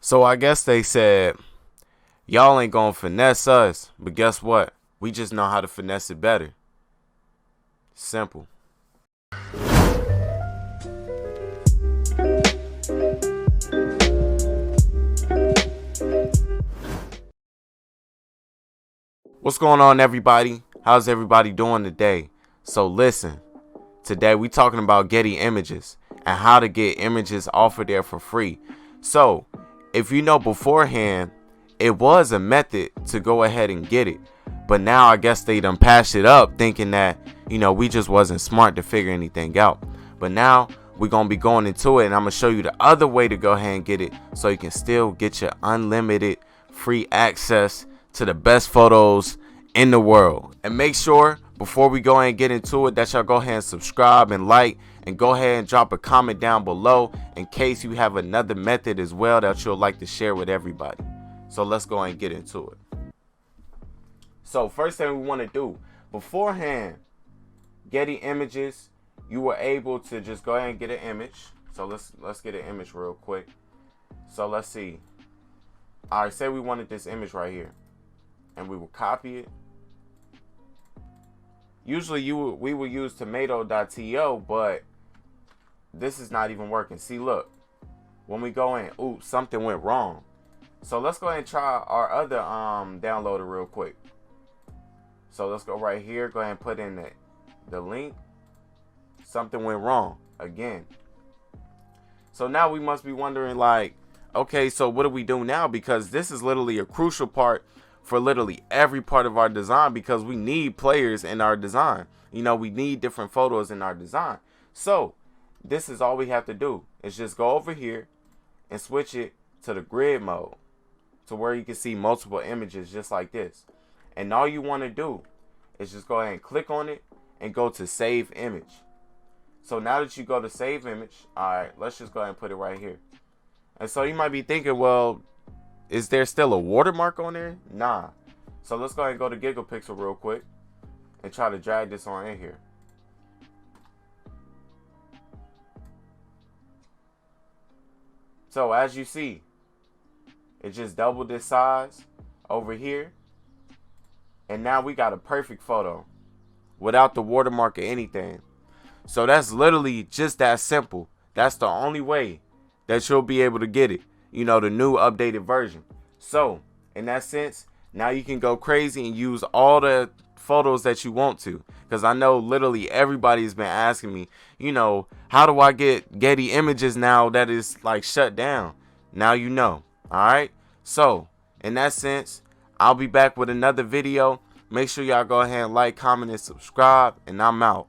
So I guess they said, y'all ain't gonna finesse us, but guess what? We just know how to finesse it better. Simple. What's going on, everybody? How's everybody doing today? So listen, today we talking about Getty Images and how to get images off of there for free. So if you know beforehand, it was a method to go ahead and get it, but now I guess they done patched it up thinking that, we just wasn't smart to figure anything out. But now we're gonna be going into it, and I'm gonna show you the other way to go ahead and get it, so you can still get your unlimited free access to the best photos in the world. And make sure before we go ahead and get into it that y'all go ahead and subscribe and like, and go ahead and drop a comment down below in case you have another method as well that you'll like to share with everybody. So let's go ahead and get into it. So first thing we want to do, beforehand, Getty Images, you were able to just go ahead and get an image. So let's get an image real quick. So let's see. All right, say we wanted this image right here, and we will copy it. Usually we will use tomato.to, but this is not even working. See, look, when we go in, oops, something went wrong. So let's go ahead and try our other downloader real quick. So let's go right here, go ahead and put in the link. Something went wrong again. So now we must be wondering, like, okay, so what do we do now? Because this is literally a crucial part for literally every part of our design, because we need players in our design. We need different photos in our design. So this is all we have to do is just go over here and switch it to the grid mode, to where you can see multiple images just like this. And all you want to do is just go ahead and click on it and go to save image. So now that you go to save image, all right, let's just go ahead and put it right here. And so you might be thinking, well, is there still a watermark on there? Nah. So let's go ahead and go to Gigapixel real quick and try to drag this on in here. So as you see, it just doubled this size over here. And now we got a perfect photo without the watermark or anything. So that's literally just that simple. That's the only way that you'll be able to get it. The new updated version. So in that sense, now you can go crazy and use all the photos that you want to. Because I know literally everybody's been asking me, how do I get Getty Images now that is like shut down? Now you know. Alright. So in that sense, I'll be back with another video. Make sure y'all go ahead and like, comment, and subscribe. And I'm out.